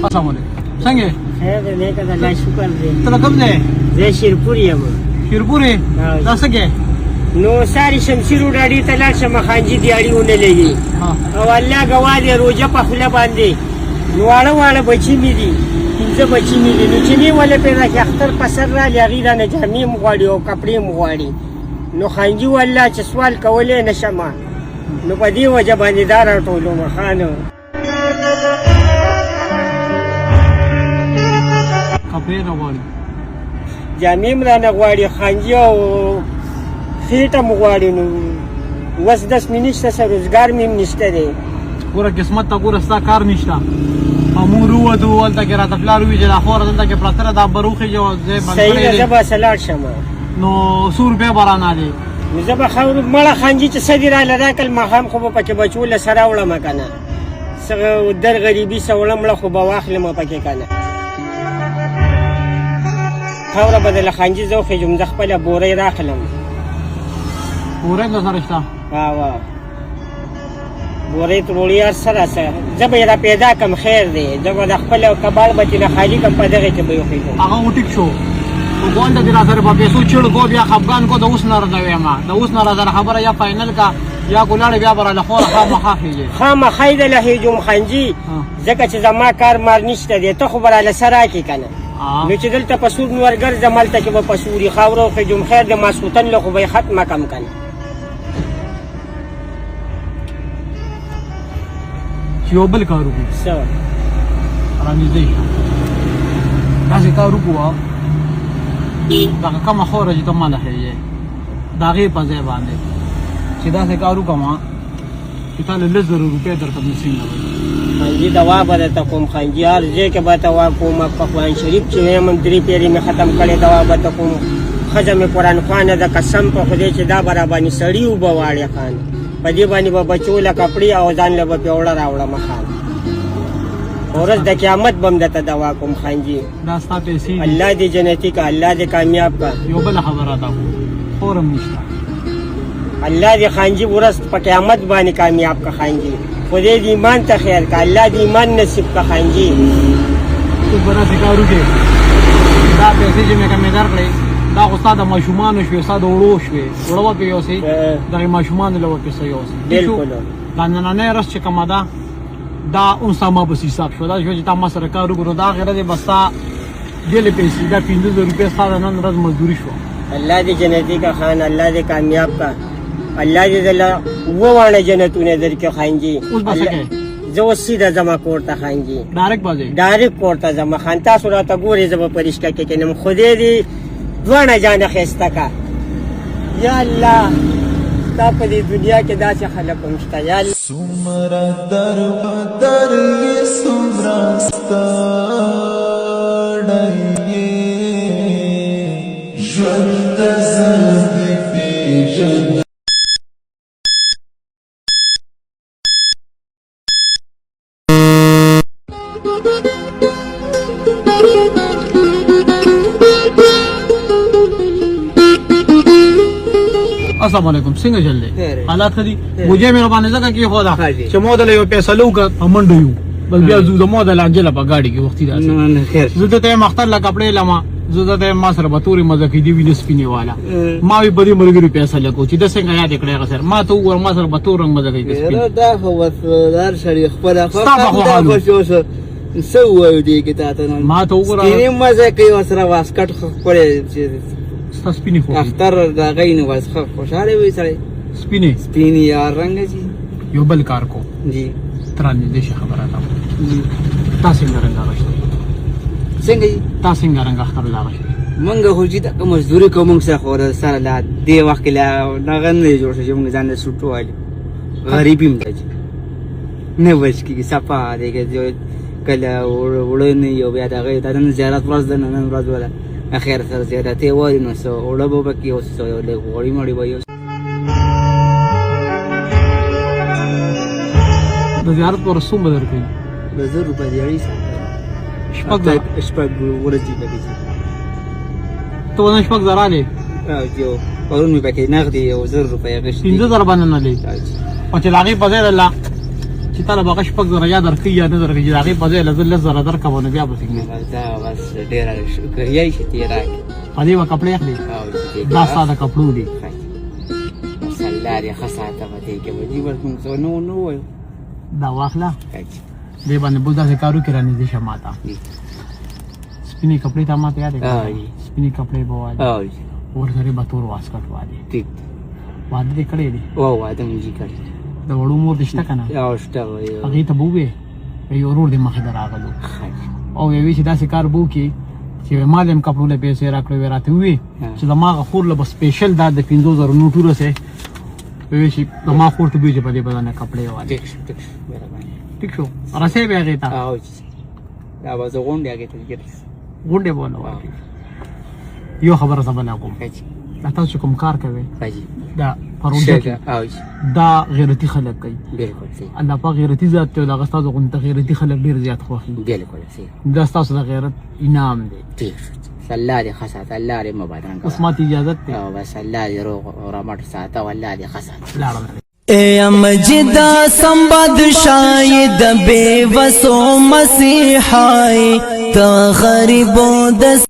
السلام علیکم څنګه خیر دی نیکه د الله شکر دی ته کوم ځای زه شیرپور یم شیرپورې دا څه کې نو ساری شمشیر وډاډي ته لاړ شم خانجي دیاړي ونه لګي او الله ګواه دی روژه په خوله باندې نو واړه واړه بچي مې دي پنځه بچي مې دي نو چې مې ولې پیدا کړي اختر په سر رالي هغې رانه جامې م غواړي او کپړې م غواړي نو خانجي والله چې سوال کولی نه شم نو په دې وجه باندې دا راټولوم خانو کپړې نه غواړي جامې م رانه غواړي خانجي او خېټه م غواړي نو اوس 10 مې نشته څه روزګار مې هم نشته دی ګوره قسمت ته ګوره ستا کار نشته او موږ ووتو هلته کې راته پلار ووایي چې دا خوره دلته کې پرته ده دا به روخېږي او ځای بند صحیح کړی ده دی زه به سلاړ شم نو 100 روپۍ به رانالې نو زه به خاورو مړه خانجي چې څه دې راله راکړل ماښام خو به پکې بچو له سره وړم که نه څه در غریبي څه وړم مړه خو به واخلم پکې که نه خاوره به د له خانجي زه وخېږم زه خپله بورۍ راخلم پورې د سره شته واه بورۍ تروړي هر څه راسه زه به یې را پیدا کړم خیر دی زه به د خپل کباړ به ترېنه خالي کړم په دغې کې به یې وخېږم هغه وټیک شو خو ګونډه دې را سره په پیسو چیړ کو بیا خفګان کو د اوس نه راته وایم د اوس نه را سره خبره یا فاینل کا یا ګلاړې بیا به راله خوره خامخا خېږي خامخا یې دله هېجم خانجي ځکه چې زما کار مار نشته دی ته خو به راله سه راکړې که نه نو چې دلته په سور نور ګرځم هلته کې به په سوري خاوره وخېږم خیر د ماسخوتن له خو به یې ختمه کړم که نه یو بل کار وکړو څه رانږدې شه داسې کار وکړو دغه کومه خوره چې ته ماله خېږې د هغې په ځای باندې چې داسې کار وکړم چې تا له 10,000 روپۍ درته نصیب نه وي خانجي دوا به درته کوم خانجي هر ځای کې به دوا کوم په قرآن شریف چې ویم 3 پیرې مې ختم کړې دوا به ته کوم ښځه مې قرآن خوانه ده قسم په خدای چې دا به راباندې سړي اوبه واړې خان په دې باندې به بچو له کپړې او ځان له به پیوړه راوړم خان ورځ د قیامت به هم درته دوا کوم خانجي دا ستا پیسې دي الله دې جنتي که الله دې کامیاب که یو بله خبره ده خور هم نشته الله دې خانجي ورځ په قیامت باندې کامیاب که خانجي خدای دې ایمان ته خیر که الله دې ایمان نصیب که خانجي تو به داسې کار وکړې دا پیسې چې مې کمې درکړې دا خو ستا د ماشومانو شوې ستا د وړو شوې وړه به پې یوسې دغې ماشومانو له به پیسې یوسې بلکل دا نننۍ ورځ چې کومه ده دا اون ستا ما بس حساب شو دا شوه چې تا ما سره کار وکړو دا هغې ورځې به ستا ډېرې پیسې دا 15,000 روپۍ ستا د نن ورځ مزدوري شوه الله دې جنتي که خان الله دې کامیاب که الله دې دله 2 واړه جنتونه درکړي خانجي اوس به څه کوې زه اوس سیده ځمه کور ته خانجي ډایرکټ به ځې ډایرکټ کور ته ځمه خان تاسو راته ګورې زه به په رشته کې کینم خدای دې دواړه جانه ښایسته که یا الله ستا په دې دنیا کې داسې خلک هم شته یا الله څومره در بدر یې څومره ستړی یې ژوند ته زه دې پېژنم السلام علیکم څنګه چل دی حالات ښه دي بوجۍ مې راباندې ځکه کېښوده چې ما دله یو فیصله وکړه او منډه یو بس بیا ځو د ما د لانجه له په ګاډي کې وختي راشي زه دته یم اختر له کپړې لمه زه دته یم ما سره به تورې مزه کوي دي وینې سپینې والا ما وي په دې ملګري فیصله کوو چې ده څنګه یاد یې کړی هغه سره ما ته وګوره ما سره به تور رنګ مزه کوي دا خو وفادار سړی خپله ستا به خو حال څه ووایو دې کې تا ته ما ته وګوره سپینې مزه کوي ورسره واسکټ ښکلی ستا سپینې خو اختر د هغې نه بس ښه خوشحاله وي سړی سپینې سپینې یار رنګه چې یو بل کار کو جی تر نږدې شه خبره ده جی تا څنګه رنګ اغوښتی څنګه جي تا څنګه رنګ اختر له اغوښتی مونږ خو چې دغه مزدوري کوو مونږ سره خو سره لا دې وخت کې لا دغه نه دی جوړ شوی چې مونږ ځان له سوټ ووالو غریبي هم ده چې نه بچ کېږي صفا دی که کله وړه نه یو بیا د هغې د نن زیارت ورځ ده نن ورځ وله اخر سره زیارت یې وایي نو څه اوړه به پکې یو څه لږ غوړي مړي به یو د زیارت پر څوم به درکوي د 1000 روپۍ دیاړي شپږ ورځې پکې ته ونه شپږ زره لې جو پرون مې پکې نغدي 1000 روپۍ غشتي 15000 باندې نه لې او چې لاغي په ځای الله چې تعالی بغش پک زره یا درکې یا نه درکې لاغي په ځای لزل زره درکونه بیا به څنګه دا بس ډېر شکریه چې تیرا پدې وا کپڑے اخلي دا ساده کپړو دي سلاري خاصه ته کې ودی ورته نو دا واخلا دې باندې بودا سے کارو کرانی دي شماتا سپینی کپڑے ته ماته یاد دي سپینی کپڑے بوال اور سره بتور واسکټ واده ټیک واده دې کړې دي او واده مې کړې دا وړو مور دشته کنه او شته هغه ته بووي یو ورور دې مخه دراغلو او وی چې دا کار بو کې چې مالم کپړو له پیسې راکړو ورته وی چې دماغ خور له سپیشل دا د 15000 نوټو سره وی چې دماغ خور ته به په دې بدنه کپڑے واده ټیک شو راځي به هغه ته او دا وځه غونډه هغه ته کېږي غونډه بوله یو خبره زبنه کوم دا تاسو کوم کار کوي دا پرونده دا غیرتی خلک کوي بالکل صحیح الله په غیرتی ذات ته دا تاسو کوم ته غیرتی خلک ډیر زیات خوښي بالکل صحیح دا تاسو د غیرت انعام دی ٹھیک الله دې خاصه الله دې مبارک اوس ماته اجازه ته او بس الله دې روغ او رحمت ساته والله دې خاصه اے مجدا سمبد شاید بے وسو مسیحائی تا غریبوں دس